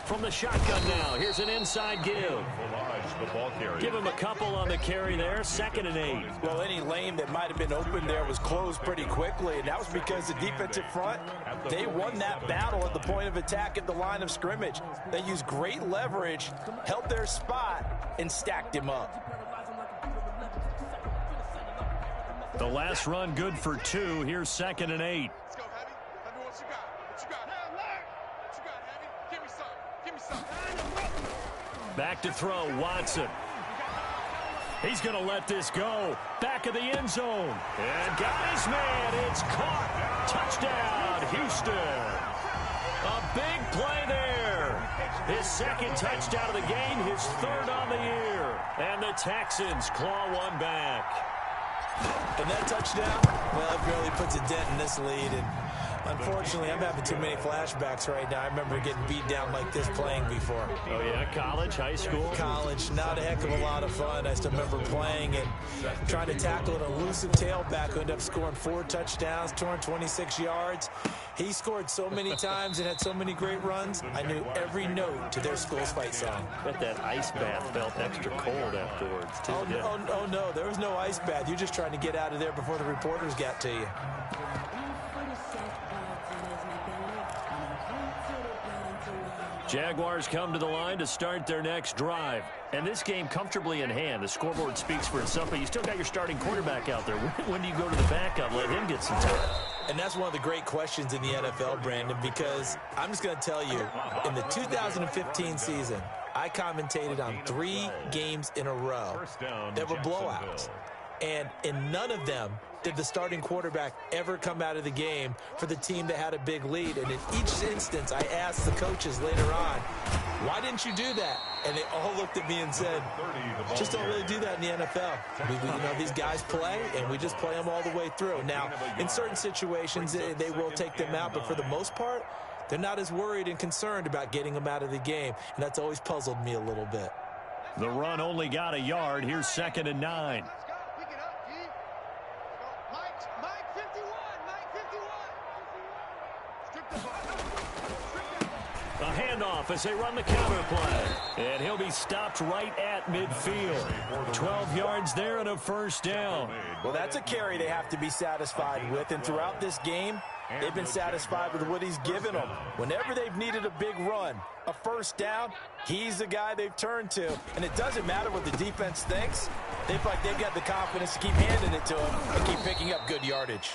from the shotgun now. Here's an inside give. Give him a couple on the carry there. 2nd and 8. Well, any lane that might have been open there was closed pretty quickly, and that was because the defensive front, they won that battle at the point of attack at the line of scrimmage. They used great leverage, held their spot, and stacked him up. The last run good for 2. Here's 2nd and 8. Let's go, Heavy. Tell me what you got. What you got? What you got, Heavy? Give me some. Give me some. Back to throw, Watson. He's going to let this go. Back of the end zone. And got his man. It's caught. Touchdown, Houston. A big play there. His 2nd touchdown of the game, his 3rd on the year. And the Texans claw one back. And that touchdown, well, it barely puts a dent in this lead. And unfortunately, I'm having too many flashbacks right now. I remember getting beat down like this playing before. Oh, yeah? College, high school? College, not a heck of a lot of fun. I still remember playing and trying to tackle an elusive tailback who ended up scoring 4 touchdowns, 226 yards. He scored so many times and had so many great runs, I knew every note to their school's fight song. Bet that ice bath felt extra cold afterwards, too. Oh, no, there was no ice bath. You're just trying to get out of there before the reporters got to you. Jaguars come to the line to start their next drive. And this game comfortably in hand. The scoreboard speaks for itself, but you still got your starting quarterback out there. When do you go to the backup? Let him get some time. And that's one of the great questions in the NFL, Brandon, because I'm just going to tell you, in the 2015 season, I commentated on 3 games in a row that were blowouts. And in none of them did the starting quarterback ever come out of the game for the team that had a big lead. And in each instance, I asked the coaches later on, why didn't you do that? And they all looked at me and said, just don't really do that in the NFL. These guys play, and we just play them all the way through. Now, in certain situations, they will take them out, but for the most part, they're not as worried and concerned about getting them out of the game. And that's always puzzled me a little bit. The run only got a yard. Here's 2nd and 9. A handoff as they run the counter play. And he'll be stopped right at midfield. 12 yards there and a 1st down. Well, that's a carry they have to be satisfied with. And throughout this game, they've been satisfied with what he's given them. Whenever they've needed a big run, a 1st down, he's the guy they've turned to. And it doesn't matter what the defense thinks. They feel like they've got the confidence to keep handing it to him and keep picking up good yardage.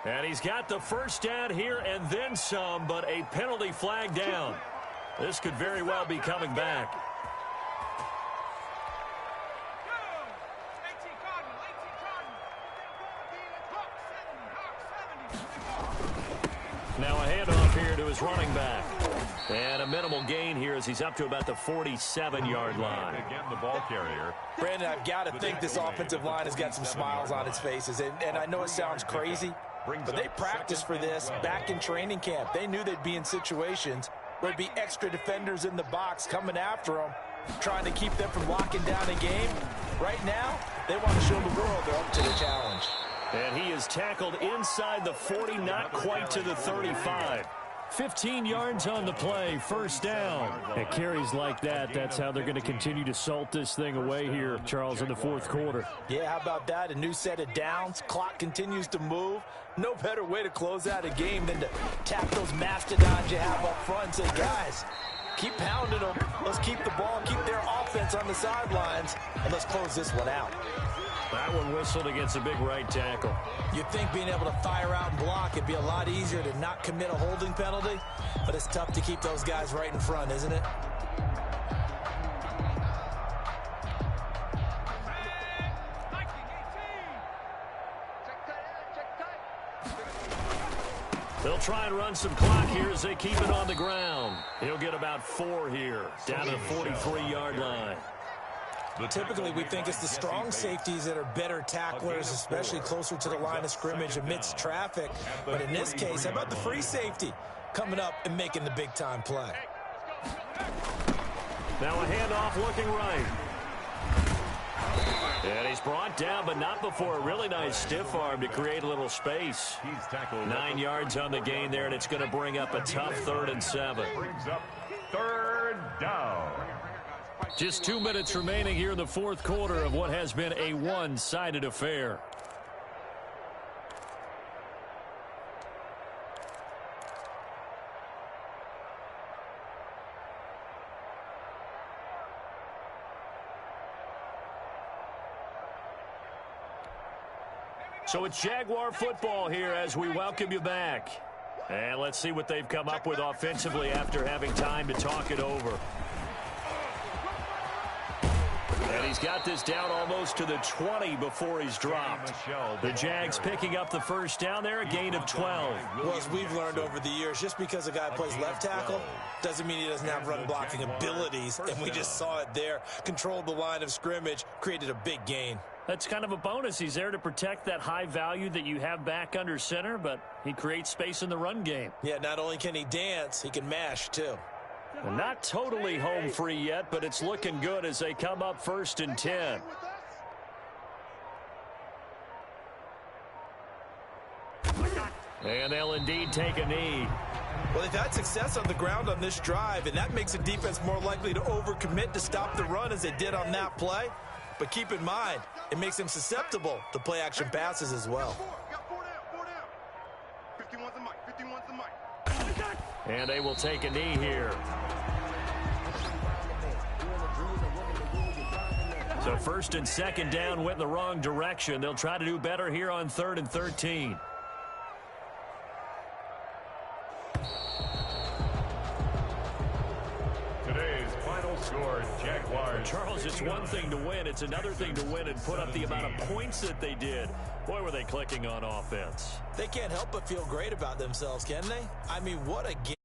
And he's got the 1st down here and then some, but a penalty flag down. This could very well be coming back. Now a handoff here to his running back. And a minimal gain here as he's up to about the 47-yard line. Again, the ball carrier. Brandon, I've got to think this offensive line has got some smiles on its faces. And I know it sounds crazy, but they practiced for this back in training camp. They knew they'd be in situations where there'd be extra defenders in the box coming after them, trying to keep them from locking down a game. Right now, they want to show the world they're up to the challenge. And he is tackled inside the 40, not quite to the 35. 15 yards on the play, 1st down. At carries like that, that's how they're going to continue to salt this thing away here, Charles, in the 4th quarter. Yeah, how about that? A new set of downs. Clock continues to move. No better way to close out a game than to tap those mastodons you have up front and say, guys, keep pounding them. Let's keep the ball, keep their offense on the sidelines, and let's close this one out. That one whistled against a big right tackle. You'd think being able to fire out and block it'd be a lot easier to not commit a holding penalty, but it's tough to keep those guys right in front, isn't it? They'll try and run some clock here as they keep it on the ground. He'll get about 4 here, down to the 43-yard line. Typically, we think it's the strong safeties that are better tacklers, especially closer to the line of scrimmage amidst traffic. But in this case, how about the free safety coming up and making the big-time play? Now a handoff looking right. And he's brought down, but not before a really nice stiff arm to create a little space. 9 yards on the gain there, and it's going to bring up a tough 3rd and 7. Brings up 3rd Just 2 minutes remaining here in the fourth quarter of what has been a one-sided affair. So it's Jaguar football here as we welcome you back. And let's see what they've come up with offensively after having time to talk it over. And he's got this down almost to the 20 before he's dropped. The Jags picking up the first down there, a gain of 12. Well, as we've learned over the years, just because a guy plays left tackle doesn't mean he doesn't have run blocking abilities. And we just saw it there. Controlled the line of scrimmage, created a big gain. That's kind of a bonus. He's there to protect that high value that you have back under center, but he creates space in the run game. Yeah, not only can he dance, he can mash too. Well, not totally home free yet, but it's looking good as they come up 1st and 10. And they'll indeed take a knee. Well, they've had success on the ground on this drive, and that makes a defense more likely to overcommit to stop the run as they did on that play. But keep in mind, it makes them susceptible to play-action passes as well. And they will take a knee here. So 1st and 2nd down went in the wrong direction. They'll try to do better here on 3rd and 13. Today's final score, Jaguars. Charles, it's one thing to win. It's another thing to win and put up the amount of points that they did. Boy, were they clicking on offense. They can't help but feel great about themselves, can they? I mean, what a game.